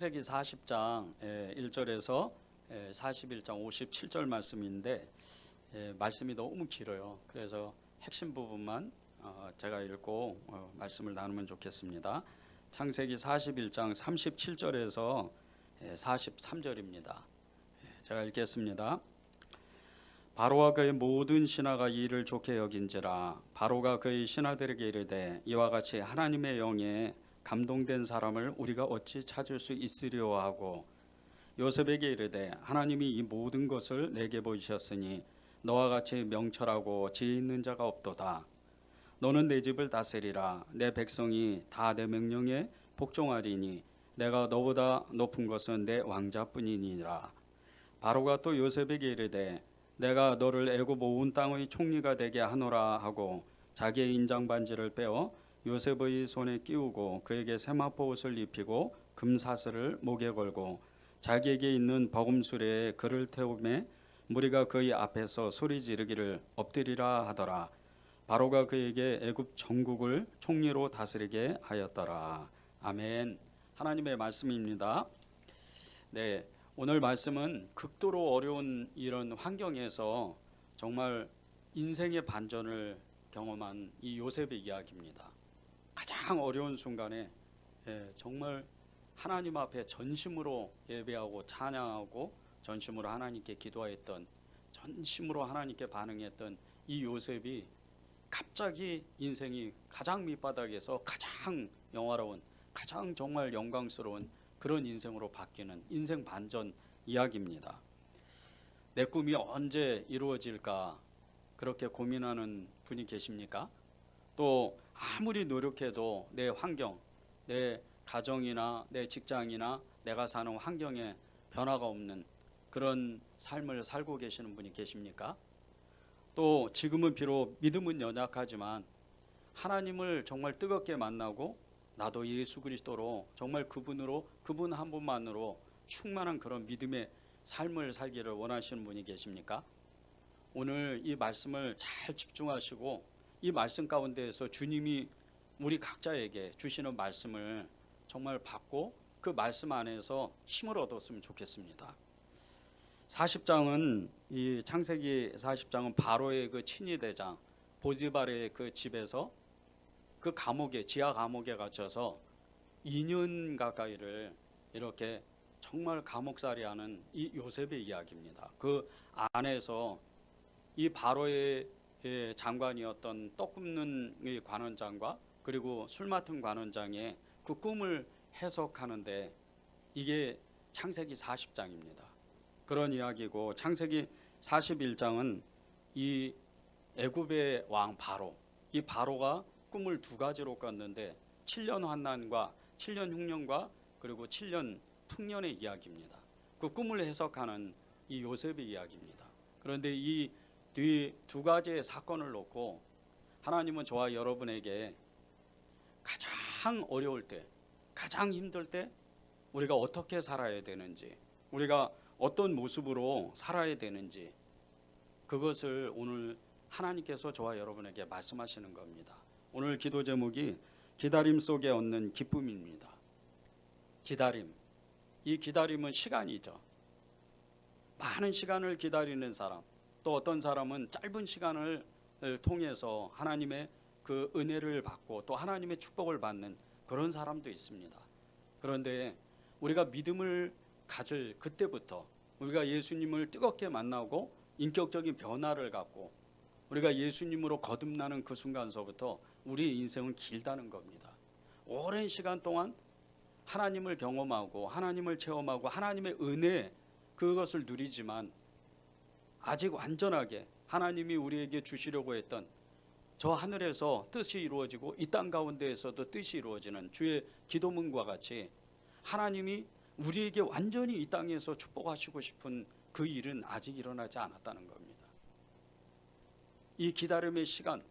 창세기 40장 1절에서 41장 57절 말씀인데 말씀이 너무 길어요. 그래서 핵심 부분만 제가 읽고 말씀을 나누면 좋겠습니다. 창세기 41장 37절에서 43절입니다. 제가 읽겠습니다. 바로와 그의 모든 신하가 이 일을 좋게 여긴지라. 바로가 그의 신하들에게 이르되 이와 같이 하나님의 영에 감동된 사람을 우리가 어찌 찾을 수 있으리요 하고, 요셉에게 이르되 하나님이 이 모든 것을 내게 보이셨으니 너와 같이 명철하고 지혜 있는 자가 없도다. 너는 내 집을 다스리라. 내 백성이 다 내 명령에 복종하리니 내가 너보다 높은 것은 내 왕자뿐이니라. 바로가 또 요셉에게 이르되 내가 너를 애굽 온 땅의 총리가 되게 하노라 하고, 자기의 인장 반지를 빼어 요셉의 손에 끼우고 그에게 세마포 옷을 입히고 금사슬을 목에 걸고 자기에게 있는 버금수레에 그를 태우매 무리가 그의 앞에서 소리 지르기를 엎드리라 하더라. 바로가 그에게 애굽 전국을 총리로 다스리게 하였더라. 아멘. 하나님의 말씀입니다. 네, 오늘 말씀은 극도로 어려운 이런 환경에서 정말 인생의 반전을 경험한 이 요셉의 이야기입니다. 가장 어려운 순간에 정말 하나님 앞에 전심으로 예배하고 찬양하고 전심으로 하나님께 기도했던, 전심으로 하나님께 반응했던 이 요셉이 갑자기 인생이 가장 밑바닥에서 가장 영화로운, 가장 정말 영광스러운 그런 인생으로 바뀌는 인생 반전 이야기입니다. 내 꿈이 언제 이루어질까 그렇게 고민하는 분이 계십니까? 또 아무리 노력해도 내 환경, 내 가정이나 내 직장이나 내가 사는 환경에 변화가 없는 그런 삶을 살고 계시는 분이 계십니까? 또 지금은 비록 믿음은 연약하지만 하나님을 정말 뜨겁게 만나고 나도 예수 그리스도로 정말 그분으로, 그분 한 분만으로 충만한 그런 믿음의 삶을 살기를 원하시는 분이 계십니까? 오늘 이 말씀을 잘 집중하시고 이 말씀 가운데에서 주님이 우리 각자에게 주시는 말씀을 정말 받고 그 말씀 안에서 힘을 얻었으면 좋겠습니다. 40장은 이 창세기 40장은 바로의 그 친위대장 보디발의 그 집에서 그 감옥에, 지하 감옥에 갇혀서 2년 가까이를 이렇게 정말 감옥살이하는 이 요셉의 이야기입니다. 그 안에서 이 바로의 장관이었던 떡 굽는 이 관원장과 그리고 술 맡은 관원장의 그 꿈을 해석하는데 이게 창세기 40장입니다. 그런 이야기고, 창세기 41장은 이 애굽의 왕 바로, 이 바로가 꿈을 두 가지로 꿨는데 7년 환난과 7년 흉년과 그리고 7년 풍년의 이야기입니다. 그 꿈을 해석하는 이 요셉의 이야기입니다. 그런데 이 두 가지의 사건을 놓고 하나님은 저와 여러분에게 가장 어려울 때, 가장 힘들 때 우리가 어떻게 살아야 되는지, 우리가 어떤 모습으로 살아야 되는지, 그것을 오늘 하나님께서 저와 여러분에게 말씀하시는 겁니다. 오늘 기도 제목이 기다림 속에 얻는 기쁨입니다. 기다림. 이 기다림은 시간이죠. 많은 시간을 기다리는 사람, 또 어떤 사람은 짧은 시간을 통해서 하나님의 그 은혜를 받고 또 하나님의 축복을 받는 그런 사람도 있습니다. 그런데 우리가 믿음을 가질 그때부터, 우리가 예수님을 뜨겁게 만나고 인격적인 변화를 갖고 우리가 예수님으로 거듭나는 그 순간서부터 우리의 인생은 길다는 겁니다. 오랜 시간 동안 하나님을 경험하고 하나님을 체험하고 하나님의 은혜, 그것을 누리지만 아직 완전하게 하나님이 우리에게 주시려고 했던 저 하늘에서 뜻이 이루어지고 이 땅 가운데에서도 뜻이 이루어지는 주의 기도문과 같이 하나님이 우리에게 완전히 이 땅에서 축복하시고 싶은 그 일은 아직 일어나지 않았다는 겁니다. 이 기다림의 시간,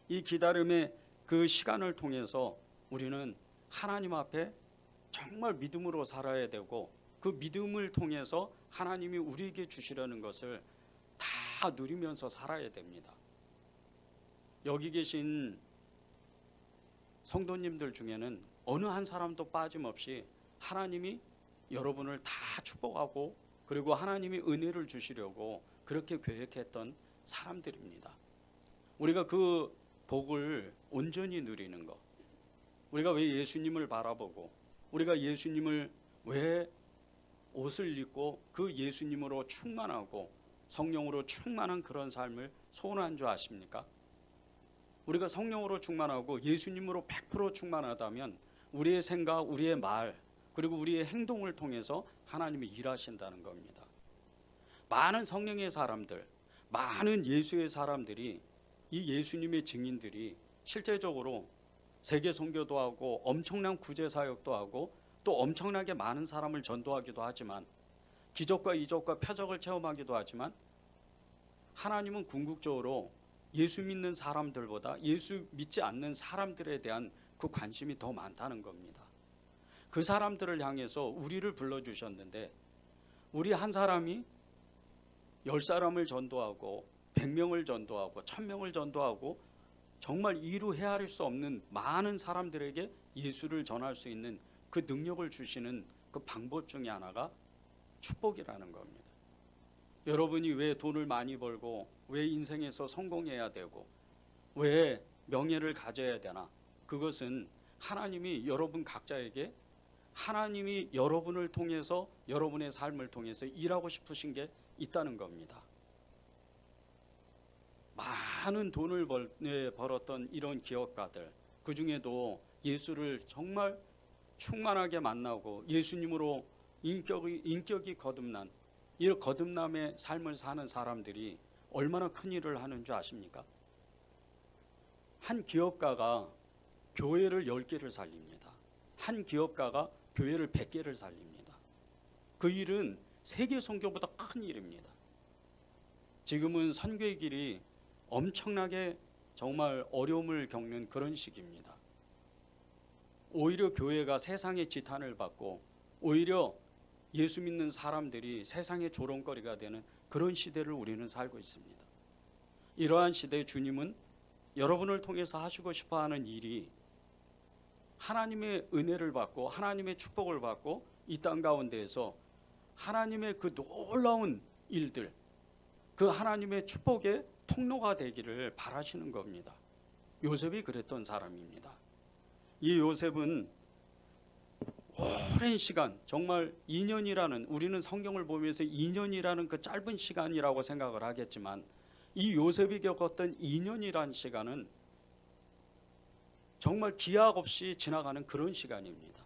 이 기다림의 그 시간을 통해서 우리는 하나님 앞에 정말 믿음으로 살아야 되고, 그 믿음을 통해서 하나님이 우리에게 주시려는 것을 다 누리면서 살아야 됩니다. 여기 계신 성도님들 중에는 어느 한 사람도 빠짐없이 하나님이 여러분을 다 축복하고 그리고 하나님이 은혜를 주시려고 그렇게 계획했던 사람들입니다. 우리가 그 복을 온전히 누리는 것, 우리가 왜 예수님을 바라보고 우리가 예수님을 왜 옷을 입고 그 예수님으로 충만하고 성령으로 충만한 그런 삶을 소원한 줄 아십니까? 우리가 성령으로 충만하고 예수님으로 100% 충만하다면 우리의 생각, 우리의 말 그리고 우리의 행동을 통해서 하나님이 일하신다는 겁니다. 많은 성령의 사람들, 많은 예수의 사람들이 이 예수님의 증인들이 실제적으로 세계 선교도 하고 엄청난 구제 사역도 하고 또 엄청나게 많은 사람을 전도하기도 하지만 기적과 이적과 표적을 체험하기도 하지만 하나님은 궁극적으로 예수 믿는 사람들보다 예수 믿지 않는 사람들에 대한 그 관심이 더 많다는 겁니다. 그 사람들을 향해서 우리를 불러주셨는데 우리 한 사람이 10사람을 전도하고 100명을 전도하고 1000명을 전도하고 정말 이루 헤아릴 수 없는 많은 사람들에게 예수를 전할 수 있는 그 능력을 주시는 그 방법 중에 하나가 축복이라는 겁니다. 여러분이 왜 돈을 많이 벌고 왜 인생에서 성공해야 되고 왜 명예를 가져야 되나? 그것은 하나님이 여러분 각자에게 하나님이 여러분을 통해서 여러분의 삶을 통해서 일하고 싶으신 게 있다는 겁니다. 많은 돈을 벌었던 이런 기업가들, 그 중에도 예수를 정말 충만하게 만나고 예수님으로 인격이 거듭난 이 거듭남의 삶을 사는 사람들이 얼마나 큰 일을 하는 줄 아십니까? 한 기업가가 교회를 10개를 살립니다. 한 기업가가 교회를 100개를 살립니다. 그 일은 세계 선교보다 큰 일입니다. 지금은 선교의 길이 엄청나게 정말 어려움을 겪는 그런 시기입니다. 오히려 교회가 세상의 지탄을 받고 오히려 예수 믿는 사람들이 세상의 조롱거리가 되는 그런 시대를 우리는 살고 있습니다. 이러한 시대에 주님은 여러분을 통해서 하시고 싶어하는 일이 하나님의 은혜를 받고 하나님의 축복을 받고 이 땅 가운데에서 하나님의 그 놀라운 일들, 그 하나님의 축복의 통로가 되기를 바라시는 겁니다. 요셉이 그랬던 사람입니다. 이 요셉은 오랜 시간, 정말 2년이라는, 우리는 성경을 보면서 2년이라는 그 짧은 시간이라고 생각을 하겠지만 이 요셉이 겪었던 2년이라는 시간은 정말 기약 없이 지나가는 그런 시간입니다.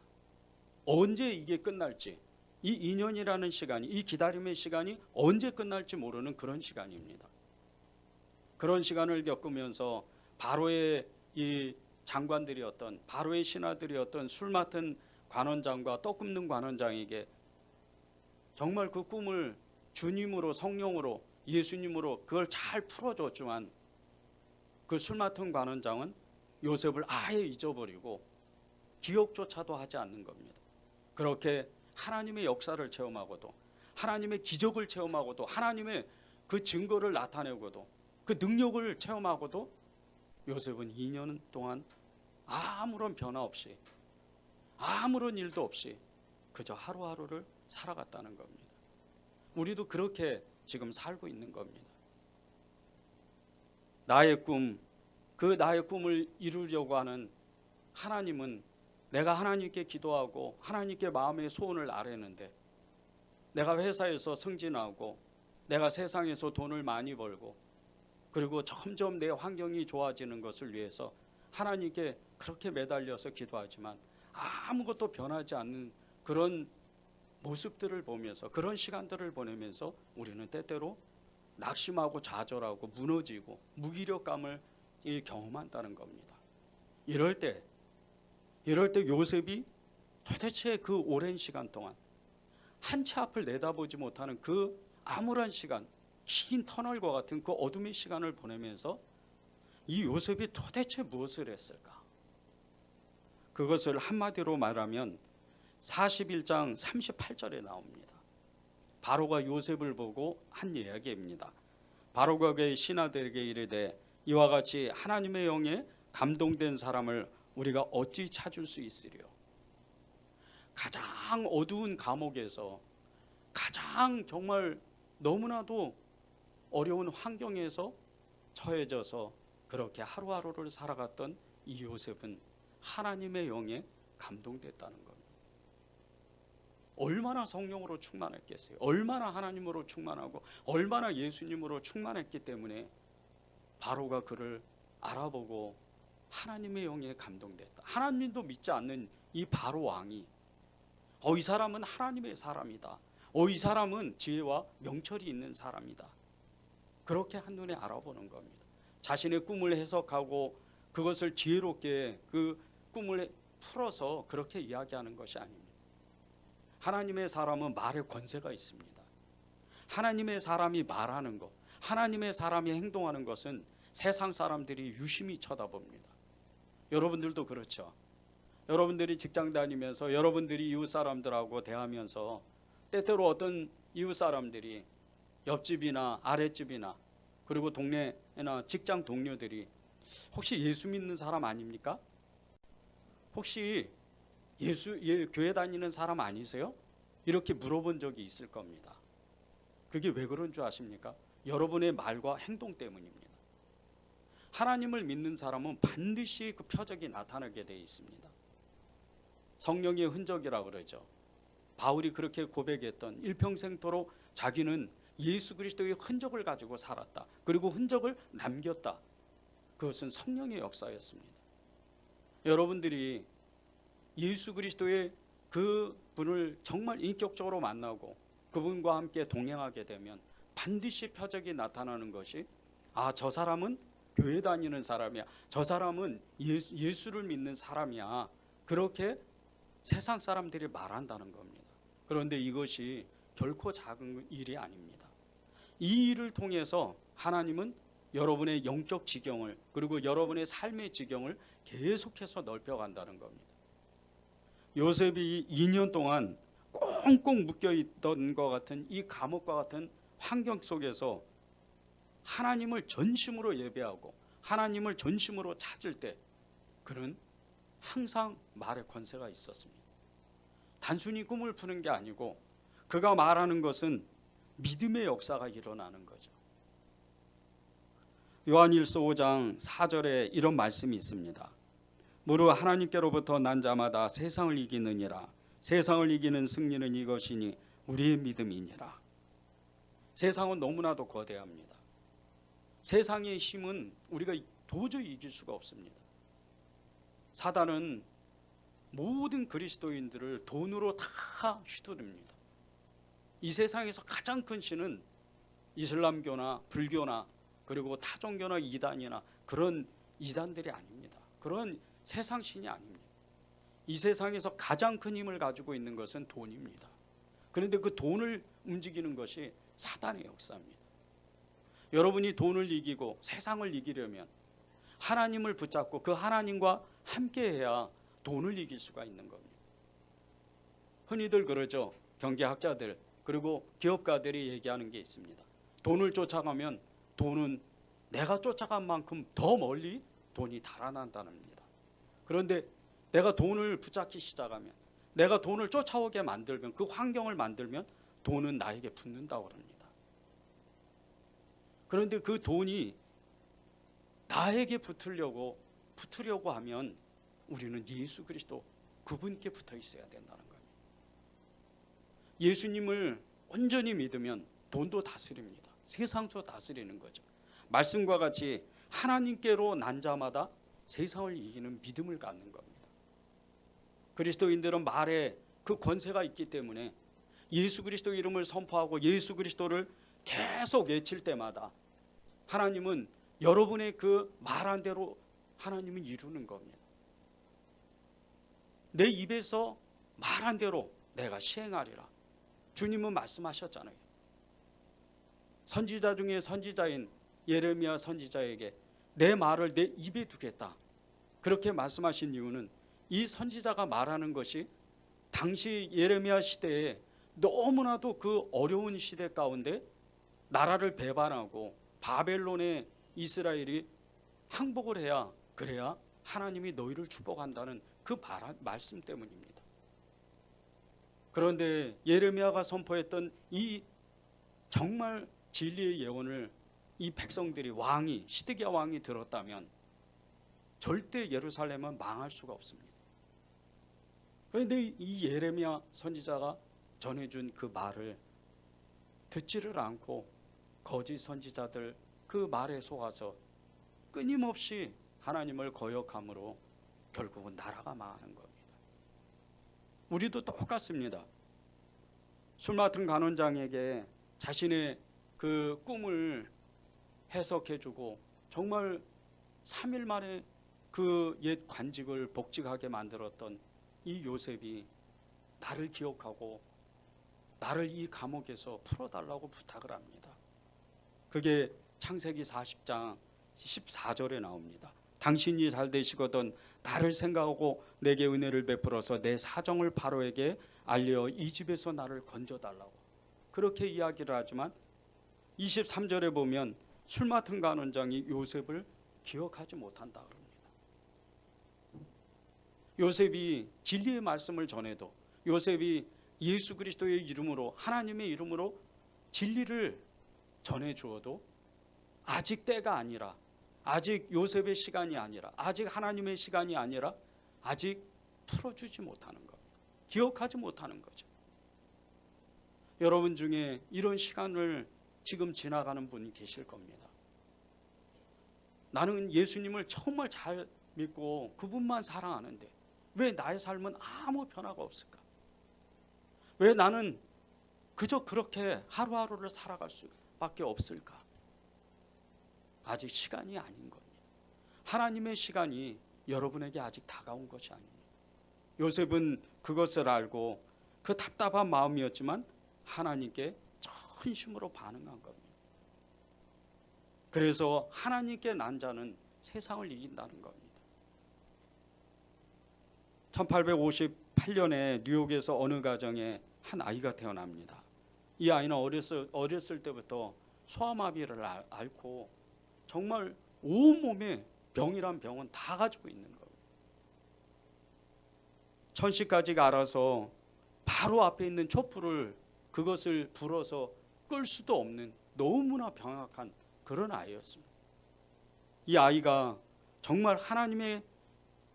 언제 이게 끝날지, 이 2년이라는 시간이, 이 기다림의 시간이 언제 끝날지 모르는 그런 시간입니다. 그런 시간을 겪으면서 바로의 이 장관들이었던, 바로의 신하들이었던 술 맡은 관원장과 떡 굽는 관원장에게 정말 그 꿈을 주님으로, 성령으로, 예수님으로 그걸 잘 풀어줬지만 그 술 맡은 관원장은 요셉을 아예 잊어버리고 기억조차도 하지 않는 겁니다. 그렇게 하나님의 역사를 체험하고도 하나님의 기적을 체험하고도 하나님의 그 증거를 나타내고도 그 능력을 체험하고도 요셉은 2년 동안 아무런 변화 없이 아무런 일도 없이 그저 하루하루를 살아갔다는 겁니다. 우리도 그렇게 지금 살고 있는 겁니다. 나의 꿈, 그 나의 꿈을 이루려고 하는 하나님은 내가 하나님께 기도하고 하나님께 마음의 소원을 아뢰는데 내가 회사에서 승진하고 내가 세상에서 돈을 많이 벌고 그리고 점점 내 환경이 좋아지는 것을 위해서 하나님께 그렇게 매달려서 기도하지만 아무것도 변하지 않는 그런 모습들을 보면서 그런 시간들을 보내면서 우리는 때때로 낙심하고 좌절하고 무너지고 무기력감을 경험한다는 겁니다. 이럴 때 요셉이 도대체 그 오랜 시간 동안 한 채 앞을 내다보지 못하는 그 암울한 시간, 긴 터널과 같은 그 어둠의 시간을 보내면서 이 요셉이 도대체 무엇을 했을까? 그것을 한마디로 말하면 41장 38절에 나옵니다. 바로가 요셉을 보고 한 이야기입니다. 바로가 그의 신하들에게 이르되 이와 같이 하나님의 영에 감동된 사람을 우리가 어찌 찾을 수 있으리요? 가장 어두운 감옥에서 가장 정말 너무나도 어려운 환경에서 처해져서 그렇게 하루하루를 살아갔던 이 요셉은 하나님의 영에 감동됐다는 겁니다. 얼마나 성령으로 충만했겠어요. 얼마나 하나님으로 충만하고 얼마나 예수님으로 충만했기 때문에 바로가 그를 알아보고 하나님의 영에 감동됐다. 하나님도 믿지 않는 이 바로 왕이 이 사람은 하나님의 사람이다. 이 사람은 지혜와 명철이 있는 사람이다. 그렇게 한눈에 알아보는 겁니다. 자신의 꿈을 해석하고 그것을 지혜롭게 그 꿈을 풀어서 그렇게 이야기하는 것이 아닙니다. 하나님의 사람은 말에 권세가 있습니다. 하나님의 사람이 말하는 것, 하나님의 사람이 행동하는 것은 세상 사람들이 유심히 쳐다봅니다. 여러분들도 그렇죠. 여러분들이 직장 다니면서 여러분들이 이웃 사람들하고 대하면서 때때로 어떤 이웃 사람들이 옆집이나 아랫집이나 그리고 동네나 직장 동료들이 혹시 예수 믿는 사람 아닙니까? 혹시 교회 다니는 사람 아니세요? 이렇게 물어본 적이 있을 겁니다. 그게 왜 그런 줄 아십니까? 여러분의 말과 행동 때문입니다. 하나님을 믿는 사람은 반드시 그 표적이 나타나게 되어 있습니다. 성령의 흔적이라 그러죠. 바울이 그렇게 고백했던 일평생토록 자기는 예수 그리스도의 흔적을 가지고 살았다. 그리고 흔적을 남겼다. 그것은 성령의 역사였습니다. 여러분들이 예수 그리스도의 그 분을 정말 인격적으로 만나고 그분과 함께 동행하게 되면 반드시 표적이 나타나는 것이 저 사람은 교회 다니는 사람이야. 저 사람은 예수를 믿는 사람이야. 그렇게 세상 사람들이 말한다는 겁니다. 그런데 이것이 결코 작은 일이 아닙니다. 이 일을 통해서 하나님은 여러분의 영적 지경을 그리고 여러분의 삶의 지경을 계속해서 넓혀간다는 겁니다. 요셉이 2년 동안 꽁꽁 묶여있던 것 같은 이 감옥과 같은 환경 속에서 하나님을 전심으로 예배하고 하나님을 전심으로 찾을 때 그는 항상 말의 권세가 있었습니다. 단순히 꿈을 푸는 게 아니고 그가 말하는 것은 믿음의 역사가 일어나는 거죠. 요한일서 5장 4절에 이런 말씀이 있습니다. 무릇 하나님께로부터 난 자마다 세상을 이기느니라. 세상을 이기는 승리는 이것이니 우리의 믿음이니라. 세상은 너무나도 거대합니다. 세상의 힘은 우리가 도저히 이길 수가 없습니다. 사단은 모든 그리스도인들을 돈으로 다 휘두릅니다. 이 세상에서 가장 큰 신은 이슬람교나 불교나 그리고 타종교나 이단이나 그런 이단들이 아닙니다. 그런 세상 신이 아닙니다. 이 세상에서 가장 큰 힘을 가지고 있는 것은 돈입니다. 그런데 그 돈을 움직이는 것이 사단의 역사입니다. 여러분이 돈을 이기고 세상을 이기려면 하나님을 붙잡고 그 하나님과 함께해야 돈을 이길 수가 있는 겁니다. 흔히들 그러죠. 경제학자들 그리고 기업가들이 얘기하는 게 있습니다. 돈을 쫓아가면 돈은 내가 쫓아간 만큼 더 멀리 돈이 달아난다는 겁니다. 그런데 내가 돈을 붙잡기 시작하면 내가 돈을 쫓아오게 만들면 그 환경을 만들면 돈은 나에게 붙는다고 합니다. 그런데 그 돈이 나에게 붙으려고 하면 우리는 예수 그리스도 그분께 붙어 있어야 된다는 거예요. 예수님을 온전히 믿으면 돈도 다스립니다. 세상도 다스리는 거죠. 말씀과 같이 하나님께로 난 자마다 세상을 이기는 믿음을 갖는 겁니다. 그리스도인들은 말에 그 권세가 있기 때문에 예수 그리스도 이름을 선포하고 예수 그리스도를 계속 외칠 때마다 하나님은 여러분의 그 말한 대로 하나님은 이루는 겁니다. 내 입에서 말한 대로 내가 시행하리라. 주님은 말씀하셨잖아요. 선지자 중에 선지자인 예레미야 선지자에게 내 말을 내 입에 두겠다. 그렇게 말씀하신 이유는 이 선지자가 말하는 것이 당시 예레미야 시대에 너무나도 그 어려운 시대 가운데 나라를 배반하고 바벨론의 이스라엘이 항복을 해야 그래야 하나님이 너희를 축복한다는 그 말씀 때문입니다. 그런데 예레미야가 선포했던 이 정말 진리의 예언을 이 백성들이 왕이 시드기야 왕이 들었다면 절대 예루살렘은 망할 수가 없습니다. 그런데 이 예레미야 선지자가 전해준 그 말을 듣지를 않고 거짓 선지자들 그 말에 속아서 끊임없이 하나님을 거역함으로 결국은 나라가 망하는 겁니다. 우리도 똑같습니다. 술 맡은 간원장에게 자신의 그 꿈을 해석해주고 정말 3일 만에 그 옛 관직을 복직하게 만들었던 이 요셉이 나를 기억하고 나를 이 감옥에서 풀어달라고 부탁을 합니다. 그게 창세기 40장 14절에 나옵니다. 당신이 잘 되시거든 나를 생각하고 내게 은혜를 베풀어서 내 사정을 바로에게 알려 이 집에서 나를 건져달라고 그렇게 이야기를 하지만 23절에 보면 술 맡은 간원장이 요셉을 기억하지 못한다 그럽니다. 요셉이 진리의 말씀을 전해도 요셉이 예수 그리스도의 이름으로 하나님의 이름으로 진리를 전해 주어도 아직 때가 아니라 아직 요셉의 시간이 아니라 아직 하나님의 시간이 아니라 아직 풀어주지 못하는 겁니다. 기억하지 못하는 거죠. 여러분 중에 이런 시간을 지금 지나가는 분이 계실 겁니다. 나는 예수님을 정말 잘 믿고 그분만 사랑하는데 왜 나의 삶은 아무 변화가 없을까? 왜 나는 그저 그렇게 하루하루를 살아갈 수밖에 없을까? 아직 시간이 아닌 겁니다. 하나님의 시간이 여러분에게 아직 다가온 것이 아닙니다. 요셉은 그것을 알고 그 답답한 마음이었지만 하나님께 전심으로 반응한 겁니다. 그래서 하나님께 난 자는 세상을 이긴다는 겁니다. 1858년에 뉴욕에서 어느 가정에 한 아이가 태어납니다. 이 아이는 어렸을 때부터 소아마비를 앓고 정말 온몸에 병이란 병은 다 가지고 있는 거예요. 천식까지가 알아서 바로 앞에 있는 촛불을 그것을 불어서 끌 수도 없는 너무나 병약한 그런 아이였습니다. 이 아이가 정말 하나님의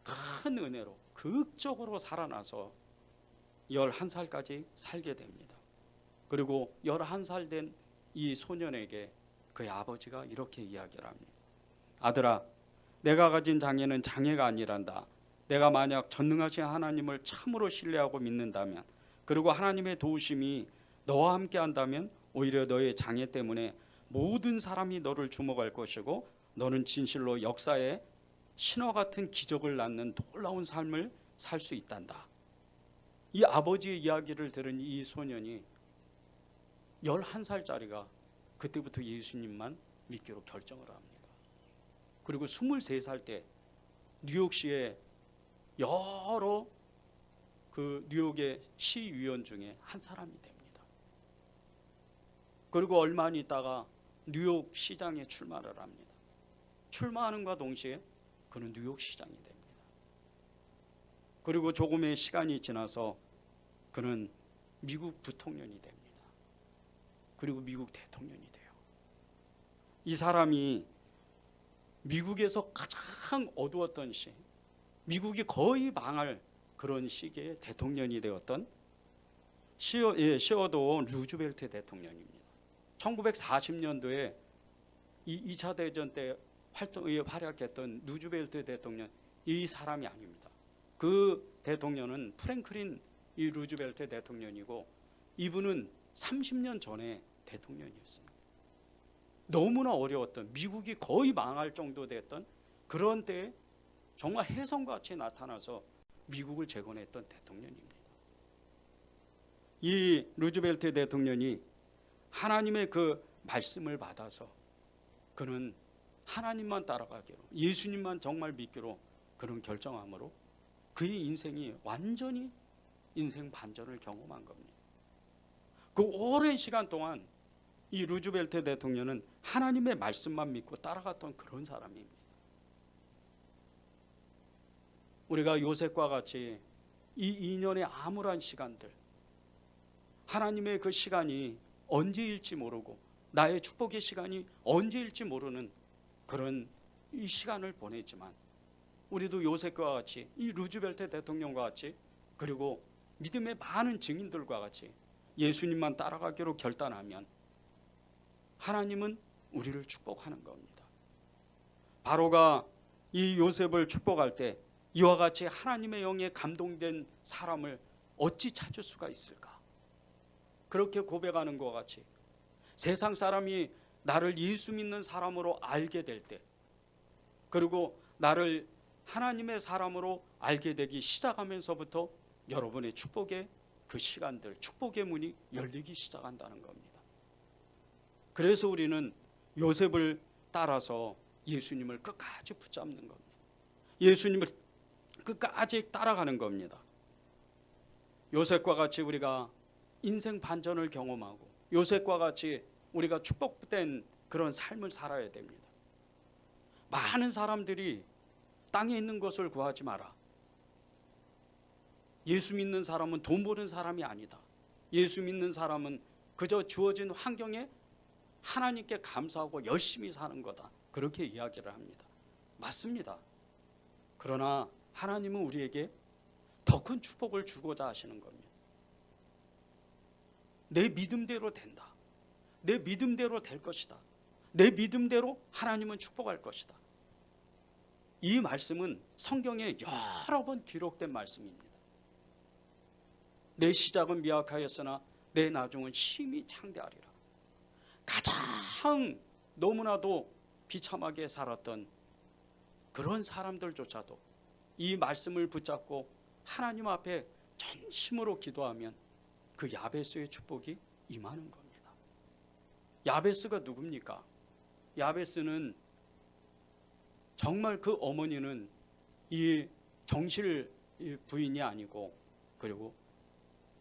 큰 은혜로 극적으로 살아나서 11살까지 살게 됩니다. 그리고 11살 된 이 소년에게 그의 아버지가 이렇게 이야기를 합니다. 아들아, 내가 가진 장애는 장애가 아니란다. 내가 만약 전능하신 하나님을 참으로 신뢰하고 믿는다면 그리고 하나님의 도우심이 너와 함께 한다면 오히려 너의 장애 때문에 모든 사람이 너를 주목할 것이고 너는 진실로 역사에 신화 같은 기적을 낳는 놀라운 삶을 살 수 있단다. 이 아버지의 이야기를 들은 이 소년이 11살짜리가 그때부터 예수님만 믿기로 결정을 합니다. 그리고 23살 때 뉴욕시의 여러 그 뉴욕의 시의원 중에 한 사람이 됩니다. 그리고 얼마 안 있다가 뉴욕 시장에 출마를 합니다. 출마하는과 동시에 그는 뉴욕 시장이 됩니다. 그리고 조금의 시간이 지나서 그는 미국 부통령이 됩니다. 그리고 미국 대통령이 돼요. 이 사람이 미국에서 가장 어두웠던 시, 미국이 거의 망할 그런 시기에 대통령이 되었던 시어도 루즈벨트 대통령입니다. 1940년도에 이 2차 대전 때 활약했던 루즈벨트 대통령, 이 사람이 아닙니다. 그 대통령은 프랭클린 이 루즈벨트 대통령이고 이분은 30년 전에 대통령이었습니다. 너무나 어려웠던, 미국이 거의 망할 정도 됐던 그런 때에 정말 혜성같이 나타나서 미국을 재건했던 대통령입니다. 이 루즈벨트 대통령이 하나님의 그 말씀을 받아서 그는 하나님만 따라가기로, 예수님만 정말 믿기로 그런 결정함으로 그의 인생이 완전히 인생 반전을 경험한 겁니다. 그 오랜 시간 동안 이 루즈벨트 대통령은 하나님의 말씀만 믿고 따라갔던 그런 사람입니다. 우리가 요셉과 같이 이 2년의 암울한 시간들, 하나님의 그 시간이 언제일지 모르고 나의 축복의 시간이 언제일지 모르는 그런 이 시간을 보냈지만 우리도 요셉과 같이 이 루즈벨트 대통령과 같이 그리고 믿음의 많은 증인들과 같이 예수님만 따라가기로 결단하면 하나님은 우리를 축복하는 겁니다. 바로가 이 요셉을 축복할 때 이와 같이 하나님의 영에 감동된 사람을 어찌 찾을 수가 있을까? 그렇게 고백하는 것 같이 세상 사람이 나를 예수 믿는 사람으로 알게 될 때, 그리고 나를 하나님의 사람으로 알게 되기 시작하면서부터 여러분의 축복의 그 시간들, 축복의 문이 열리기 시작한다는 겁니다. 그래서 우리는 요셉을 따라서 예수님을 끝까지 붙잡는 겁니다. 예수님을 끝까지 따라가는 겁니다. 요셉과 같이 우리가 인생 반전을 경험하고 요셉과 같이 우리가 축복된 그런 삶을 살아야 됩니다. 많은 사람들이 땅에 있는 것을 구하지 마라. 예수 믿는 사람은 돈 버는 사람이 아니다. 예수 믿는 사람은 그저 주어진 환경에 하나님께 감사하고 열심히 사는 거다. 그렇게 이야기를 합니다. 맞습니다. 그러나 하나님은 우리에게 더 큰 축복을 주고자 하시는 겁니다. 내 믿음대로 된다. 내 믿음대로 될 것이다. 내 믿음대로 하나님은 축복할 것이다. 이 말씀은 성경에 여러 번 기록된 말씀입니다. 내 시작은 미약하였으나 내 나중은 심히 창대하리라. 가장 너무나도 비참하게 살았던 그런 사람들조차도 이 말씀을 붙잡고 하나님 앞에 전심으로 기도하면 그 야베스의 축복이 임하는 겁니다. 야베스가 누굽니까? 야베스는 정말 그 어머니는 이 정실 부인이 아니고, 그리고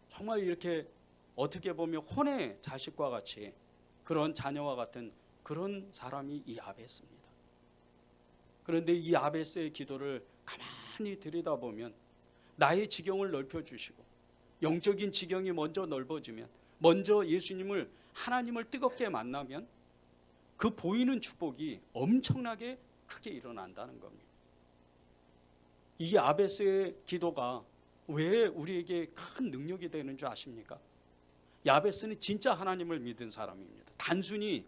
정말 이렇게 어떻게 보면 혼의 자식과 같이 그런 자녀와 같은 그런 사람이 이 야베스입니다. 그런데 이 야베스의 기도를 가만히 들여다보면 나의 지경을 넓혀주시고 영적인 지경이 먼저 넓어지면, 먼저 예수님을, 하나님을 뜨겁게 만나면 그 보이는 축복이 엄청나게 크게 일어난다는 겁니다. 이 야베스의 기도가 왜 우리에게 큰 능력이 되는 줄 아십니까? 야베스는 진짜 하나님을 믿은 사람입니다. 단순히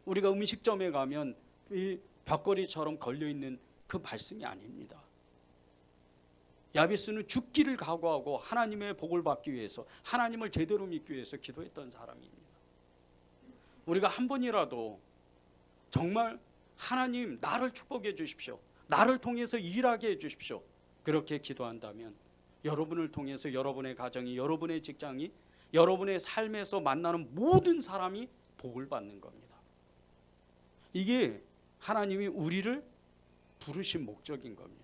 우리가 음식점에 가면 이 벽걸이처럼 걸려있는 그 말씀이 아닙니다. 야베스는 죽기를 각오하고 하나님의 복을 받기 위해서, 하나님을 제대로 믿기 위해서 기도했던 사람입니다. 우리가 한 번이라도 정말 하나님 나를 축복해 주십시오, 나를 통해서 일하게 해 주십시오, 그렇게 기도한다면 여러분을 통해서 여러분의 가정이, 여러분의 직장이, 여러분의 삶에서 만나는 모든 사람이 복을 받는 겁니다. 이게 하나님이 우리를 부르신 목적인 겁니다.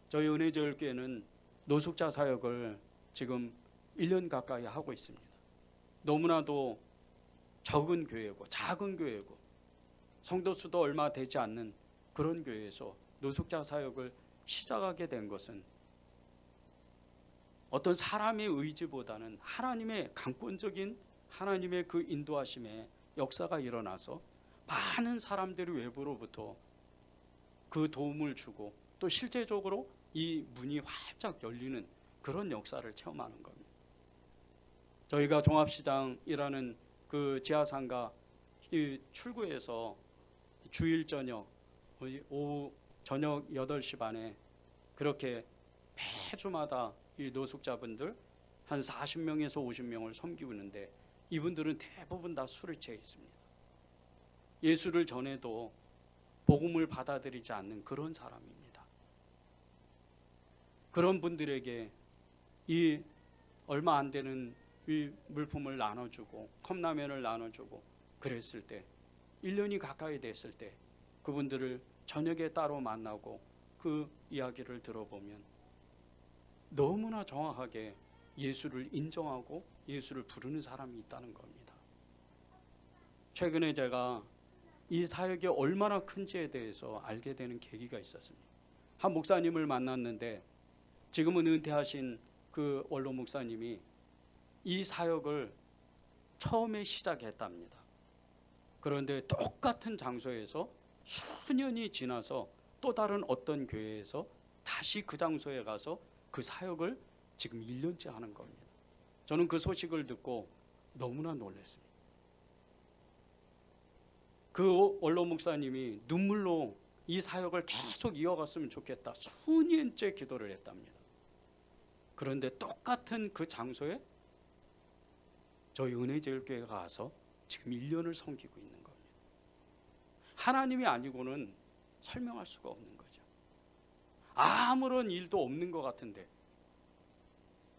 저희 은혜제일교회는 노숙자 사역을 지금 1년 가까이 하고 있습니다. 너무나도 적은 교회고 작은 교회고 성도 수도 얼마 되지 않는 그런 교회에서 노숙자 사역을 시작하게 된 것은 어떤 사람의 의지보다는 하나님의 강권적인 하나님의 그 인도하심의 역사가 일어나서 많은 사람들이 외부로부터 그 도움을 주고 또 실제적으로 이 문이 활짝 열리는 그런 역사를 체험하는 겁니다. 저희가 종합시장이라는 그 지하상가 출구에서 주일 저녁 오후 저녁 8시 반에 그렇게 매주마다 이 노숙자분들 한 40명에서 50명을 섬기고 있는데 이분들은 대부분 다 술에 취해 있습니다. 예수를 전해도 복음을 받아들이지 않는 그런 사람입니다. 그런 분들에게 이 얼마 안 되는 이 물품을 나눠주고 컵라면을 나눠주고 그랬을 때 1년이 가까이 됐을 때 그분들을 저녁에 따로 만나고 그 이야기를 들어보면 너무나 정확하게 예수를 인정하고 예수를 부르는 사람이 있다는 겁니다. 최근에 제가 이 사역이 얼마나 큰지에 대해서 알게 되는 계기가 있었습니다. 한 목사님을 만났는데 지금은 은퇴하신 그 원로 목사님이 이 사역을 처음에 시작했답니다. 그런데 똑같은 장소에서 수년이 지나서 또 다른 어떤 교회에서 다시 그 장소에 가서 그 사역을 지금 1년째 하는 겁니다. 저는 그 소식을 듣고 너무나 놀랐습니다. 그 원로 목사님이 눈물로 이 사역을 계속 이어갔으면 좋겠다 수년째 기도를 했답니다. 그런데 똑같은 그 장소에 저희 은혜제일교회가 가서 지금 1년을 섬기고 있는 겁니다. 하나님이 아니고는 설명할 수가 없는 거죠. 아무런 일도 없는 것 같은데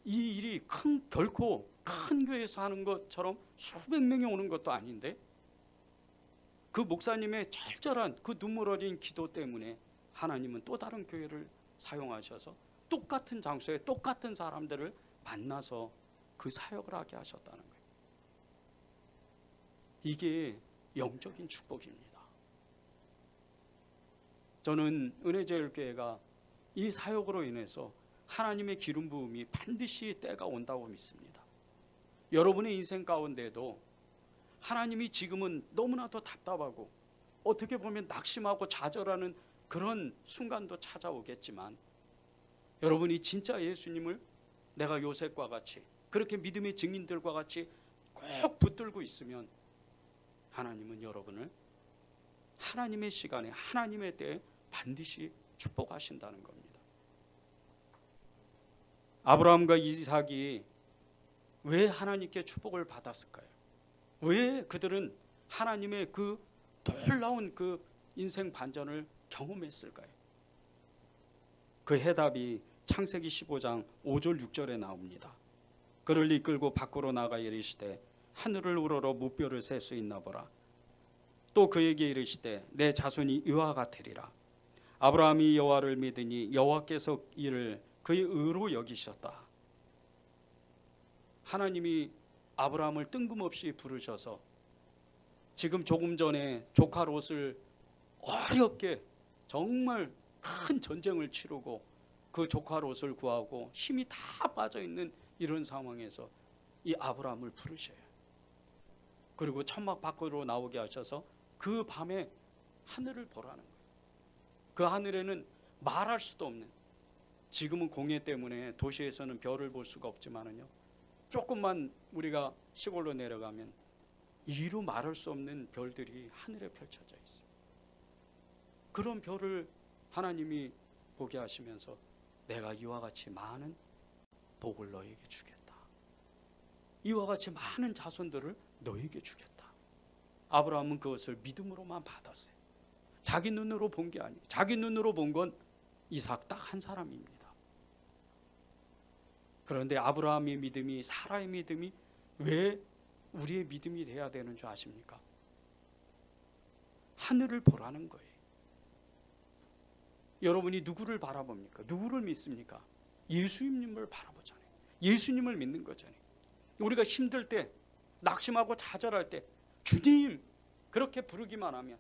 이 일이 결코 큰 교회에서 하는 것처럼 수백 명이 오는 것도 아닌데 그 목사님의 절절한 그 눈물 어린 기도 때문에 하나님은 또 다른 교회를 사용하셔서 똑같은 장소에 똑같은 사람들을 만나서 그 사역을 하게 하셨다는 거예요. 이게 영적인 축복입니다. 저는 은혜제일교회가 이 사역으로 인해서 하나님의 기름 부음이 반드시 때가 온다고 믿습니다. 여러분의 인생 가운데도 하나님이 지금은 너무나도 답답하고 어떻게 보면 낙심하고 좌절하는 그런 순간도 찾아오겠지만 여러분이 진짜 예수님을 내가 요셉과 같이 그렇게 믿음의 증인들과 같이 꼭 붙들고 있으면 하나님은 여러분을 하나님의 시간에 하나님의 때에 반드시 축복하신다는 겁니다. 아브라함과 이삭이 왜 하나님께 축복을 받았을까요? 왜 그들은 하나님의 그 놀라운 그 인생 반전을 경험했을까요? 그 해답이 창세기 15장 5절 6절에 나옵니다. 그를 이끌고 밖으로 나가 이르시되 하늘을 우러러 무뼈를 셀 수 있나 보라. 또 그에게 이르시되 내 자손이 이와 같으리라. 아브라함이 여호와를 믿으니 여호와께서 이를 그의 의로 여기셨다. 하나님이 아브라함을 뜬금없이 부르셔서 지금 조금 전에 조카 롯을 어렵게 정말 큰 전쟁을 치르고 그 조카 롯을 구하고 힘이 다 빠져있는 이런 상황에서 이 아브라함을 부르셔요. 그리고 천막 밖으로 나오게 하셔서 그 밤에 하늘을 보라는 거예요. 그 하늘에는 말할 수도 없는, 지금은 공해 때문에 도시에서는 별을 볼 수가 없지만은요, 조금만 우리가 시골로 내려가면 이루 말할 수 없는 별들이 하늘에 펼쳐져 있어요. 그런 별을 하나님이 보게 하시면서 내가 이와 같이 많은 복을 너에게 주겠다. 이와 같이 많은 자손들을 너에게 주겠다. 아브라함은 그것을 믿음으로만 받았어요. 자기 눈으로 본 게 아니에요. 자기 눈으로 본 건 이삭 딱 한 사람입니다. 그런데 아브라함의 믿음이, 사라의 믿음이 왜 우리의 믿음이 돼야 되는 줄 아십니까? 하늘을 보라는 거예요. 여러분이 누구를 바라봅니까? 누구를 믿습니까? 예수님을 바라보잖아요. 예수님을 믿는 거잖아요. 우리가 힘들 때, 낙심하고 좌절할 때 주님 그렇게 부르기만 하면,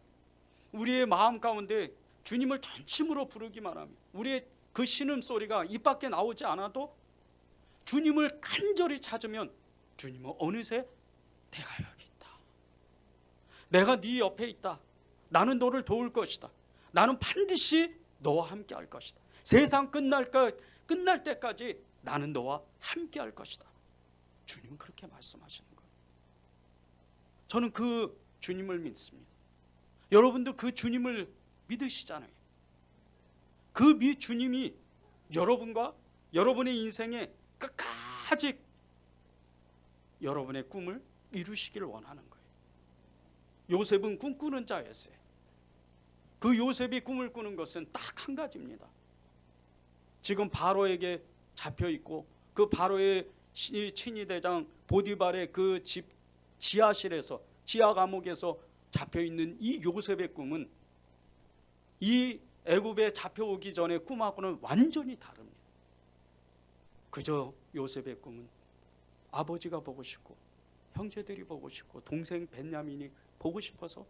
우리의 마음 가운데 주님을 전심으로 부르기만 하면, 우리의 그 신음소리가 입 밖에 나오지 않아도 주님을 간절히 찾으면 주님은 어느새 내가 여기 있다. 내가 네 옆에 있다. 나는 너를 도울 것이다. 나는 반드시 너와 함께 할 것이다. 세상 끝날 때까지 나는 너와 함께 할 것이다. 주님은 그렇게 말씀하시는 거예요. 저는 그 주님을 믿습니다. 여러분도 그 주님을 믿으시잖아요. 그 주님이 여러분과 여러분의 인생에 끝까지 여러분의 꿈을 이루시기를 원하는 거예요. 요셉은 꿈꾸는 자였어요. 그 요셉이 꿈을 꾸는 것은 딱 한 가지입니다. 지금 바로에게 잡혀 있고 그 바로의 친위대장 보디발의 그 집 지하실에서, 지하 감옥에서 잡혀 있는 이 요셉의 꿈은 이 애굽에 잡혀오기 전의 꿈하고는 완전히 다릅니다. 그저 요셉의 꿈은 아버지가 보고 싶고 형제들이 보고 싶고 동생 벤야민이 보고 싶어서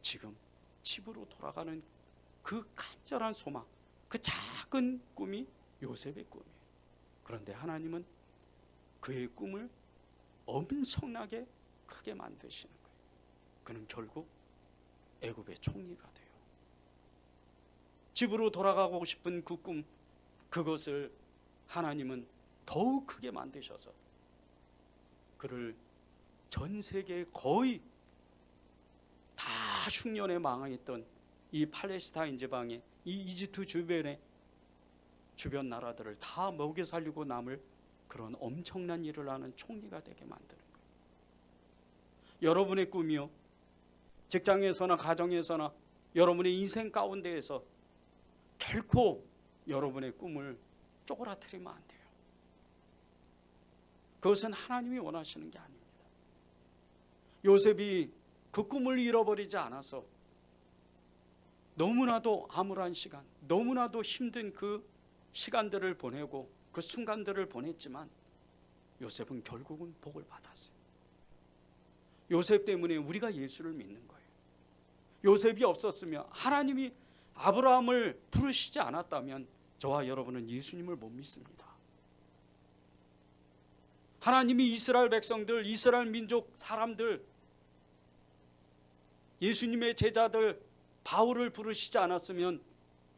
지금 집으로 돌아가는 그 간절한 소망, 그 작은 꿈이 요셉의 꿈이에요. 그런데 하나님은 그의 꿈을 엄청나게 크게 만드시는 거예요. 그는 결국 애굽의 총리가 돼요. 집으로 돌아가고 싶은 그 꿈, 그것을 하나님은 더욱 크게 만드셔서 그를 전 세계에 거의 다 흉년에 망했던 이 팔레스타인 지방의 이 이집트 주변의 주변 나라들을 다 먹여 살리고 남을 그런 엄청난 일을 하는 총리가 되게 만드는 거예요. 여러분의 꿈이요, 직장에서나 가정에서나 여러분의 인생 가운데에서 결코 여러분의 꿈을 쪼그라뜨리면 안 돼요. 그것은 하나님이 원하시는 게 아닙니다. 요셉이 그 꿈을 잃어버리지 않아서 너무나도 암울한 시간, 너무나도 힘든 그 시간들을 보내고 그 순간들을 보냈지만 요셉은 결국은 복을 받았어요. 요셉 때문에 우리가 예수를 믿는 거예요. 요셉이 없었으면, 하나님이 아브라함을 부르시지 않았다면 저와 여러분은 예수님을 못 믿습니다. 하나님이 이스라엘 백성들, 이스라엘 민족 사람들, 예수님의 제자들 바울을 부르시지 않았으면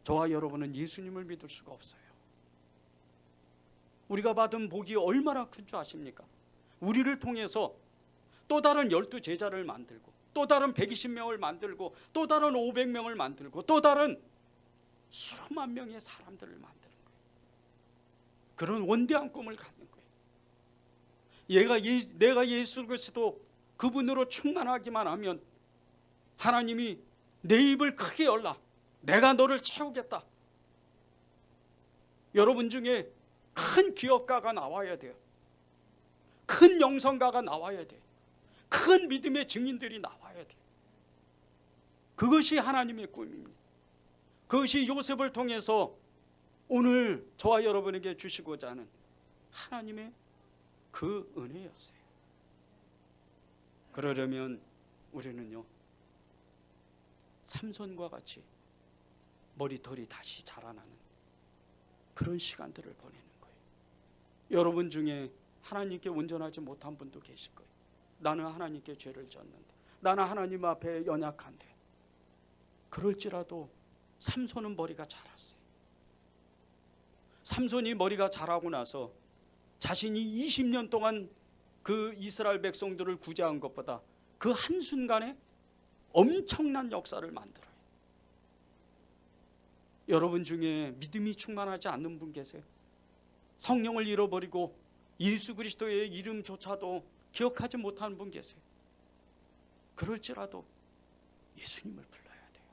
저와 여러분은 예수님을 믿을 수가 없어요. 우리가 받은 복이 얼마나 큰 줄 아십니까? 우리를 통해서 또 다른 12 제자를 만들고, 또 다른 120명을 만들고, 또 다른 500명을 만들고, 또 다른 수만 명의 사람들을 만드는 거예요. 그런 원대한 꿈을 갖는 거예요. 내가 예수 그리스도 그분으로 충만하기만 하면 하나님이 내 입을 크게 열라, 내가 너를 채우겠다. 여러분 중에 큰 기업가가 나와야 돼요. 큰 영성가가 나와야 돼요. 큰 믿음의 증인들이 나와야 돼요. 그것이 하나님의 꿈입니다. 그것이 요셉을 통해서 오늘 저와 여러분에게 주시고자 하는 하나님의 그 은혜였어요. 그러려면 우리는요, 삼손과 같이 머리털이 다시 자라나는 그런 시간들을 보내는 거예요. 여러분 중에 하나님께 온전하지 못한 분도 계실 거예요. 나는 하나님께 죄를 졌는데, 나는 하나님 앞에 연약한데. 그럴지라도 삼손은 머리가 자랐어요. 삼손이 머리가 자라고 나서 자신이 20년 동안 그 이스라엘 백성들을 구제한 것보다 그 한순간에 엄청난 역사를 만들어요. 여러분 중에 믿음이 충만하지 않는 분 계세요? 성령을 잃어버리고 예수 그리스도의 이름조차도 기억하지 못하는 분 계세요? 그럴지라도 예수님을 불러야 돼요.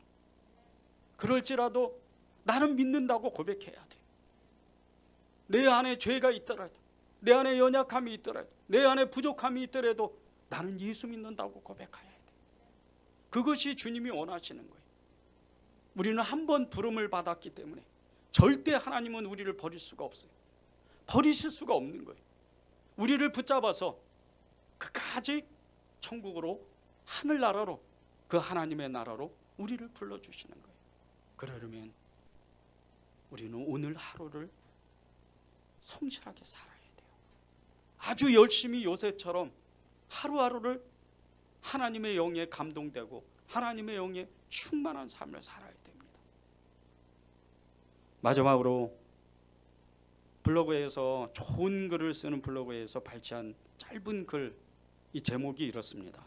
그럴지라도 나는 믿는다고 고백해야 돼요. 내 안에 죄가 있더라도, 내 안에 연약함이 있더라도, 내 안에 부족함이 있더라도 나는 예수 믿는다고 고백해야 돼요. 그것이 주님이 원하시는 거예요. 우리는 한 번 부름을 받았기 때문에 절대 하나님은 우리를 버릴 수가 없어요. 버리실 수가 없는 거예요. 우리를 붙잡아서 끝까지 천국으로, 하늘나라로, 그 하나님의 나라로 우리를 불러주시는 거예요. 그러려면 우리는 오늘 하루를 성실하게 살아야 돼요. 아주 열심히 요셉처럼 하루하루를 하나님의 영에 감동되고 하나님의 영에 충만한 삶을 살아야 됩니다. 마지막으로 블로그에서, 좋은 글을 쓰는 블로그에서 발췌한 짧은 글, 이 제목이 이렇습니다.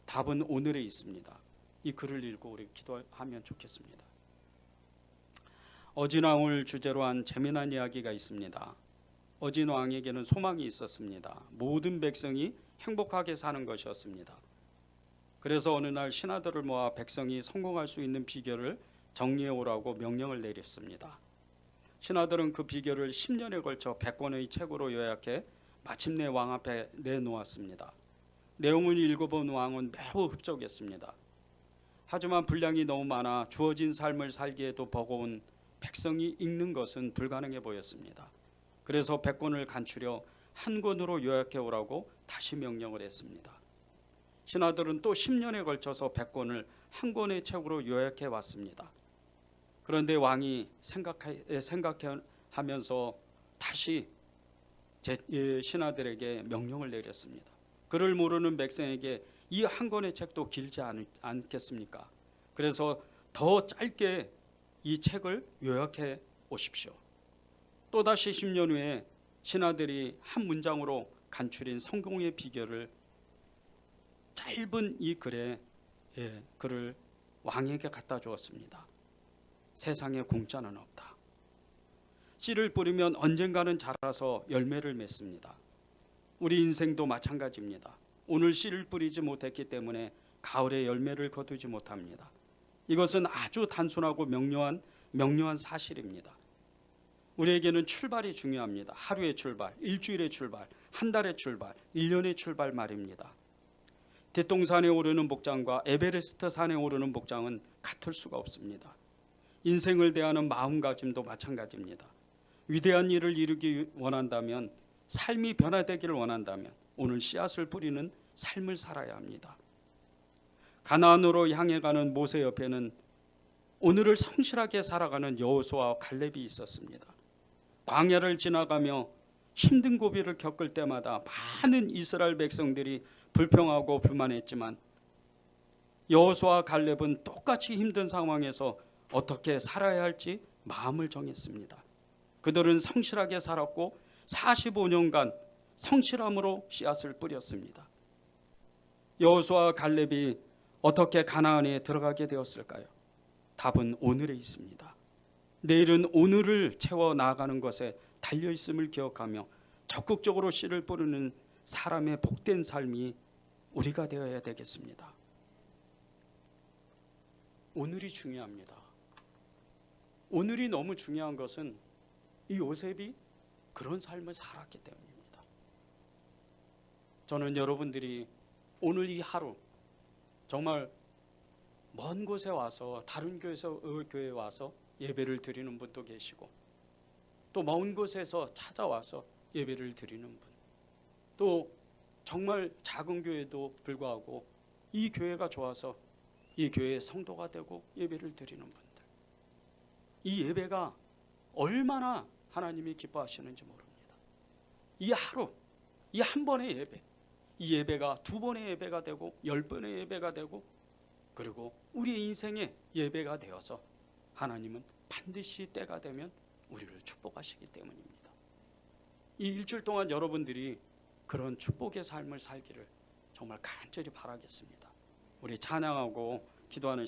답은 오늘에 있습니다. 이 글을 읽고 우리 기도하면 좋겠습니다. 어진왕을 주제로 한 재미난 이야기가 있습니다. 어진왕에게는 소망이 있었습니다. 모든 백성이 행복하게 사는 것이었습니다. 그래서 어느 날 신하들을 모아 백성이 성공할 수 있는 비결을 정리해 오라고 명령을 내렸습니다. 신하들은 그 비결을 10년에 걸쳐 100권의 책으로 요약해 마침내 왕 앞에 내놓았습니다. 내용을 읽어본 왕은 매우 흡족했습니다. 하지만 분량이 너무 많아 주어진 삶을 살기에도 버거운 백성이 읽는 것은 불가능해 보였습니다. 그래서 100권을 간추려 한 권으로 요약해 오라고 다시 명령을 했습니다. 신하들은 또 10년에 걸쳐서 100권을 한 권의 책으로 요약해 왔습니다. 그런데 왕이 생각하면서 다시 신하들에게 명령을 내렸습니다. 글을 모르는 백성에게 이 한 권의 책도 길지 않겠습니까? 그래서 더 짧게 이 책을 요약해 오십시오. 또다시 10년 후에 신하들이 한 문장으로 간추린 성공의 비결을 짧은 이 글에 글을 왕에게 갖다 주었습니다. 세상에 공짜는 없다. 씨를 뿌리면 언젠가는 자라서 열매를 맺습니다. 우리 인생도 마찬가지입니다. 오늘 씨를 뿌리지 못했기 때문에 가을에 열매를 거두지 못합니다. 이것은 아주 단순하고 명료한 사실입니다. 우리에게는 출발이 중요합니다. 하루의 출발, 일주일의 출발, 한 달의 출발, 1년의 출발 말입니다. 뒷동산에 오르는 복장과 에베레스트 산에 오르는 복장은 같을 수가 없습니다. 인생을 대하는 마음가짐도 마찬가지입니다. 위대한 일을 이루기 원한다면, 삶이 변화되기를 원한다면 오늘 씨앗을 뿌리는 삶을 살아야 합니다. 가나안으로 향해 가는 모세 옆에는 오늘을 성실하게 살아가는 여호수아와 갈렙이 있었습니다. 광야를 지나가며 힘든 고비를 겪을 때마다 많은 이스라엘 백성들이 불평하고 불만했지만 여호수아와 갈렙은 똑같이 힘든 상황에서 어떻게 살아야 할지 마음을 정했습니다. 그들은 성실하게 살았고 45년간 성실함으로 씨앗을 뿌렸습니다. 여호수아와 갈렙이 어떻게 가나안에 들어가게 되었을까요? 답은 오늘에 있습니다. 내일은 오늘을 채워 나아가는 것에 달려 있음을 기억하며 적극적으로 씨를 뿌리는 사람의 복된 삶이 우리가 되어야 되겠습니다. 오늘이 중요합니다. 오늘이 너무 중요한 것은 이 요셉이 그런 삶을 살았기 때문입니다. 저는 여러분들이 오늘 이 하루 정말 먼 곳에 와서 다른 교회에 와서 예배를 드리는 분도 계시고 또 먼 곳에서 찾아와서 예배를 드리는 분, 또 정말 작은 교회도 불구하고 이 교회가 좋아서 이 교회의 성도가 되고 예배를 드리는 분들, 이 예배가 얼마나 하나님이 기뻐하시는지 모릅니다. 이 하루, 이 한 번의 예배, 이 예배가 2번의 예배가 되고 10번의 예배가 되고 그리고 우리 인생의 예배가 되어서 하나님은 반드시 때가 되면 우리를 축복하시기 때문입니다. 이 일주일 동안 여러분들이 그런 축복의 삶을 살기를 정말 간절히 바라겠습니다. 우리 찬양하고 기도하는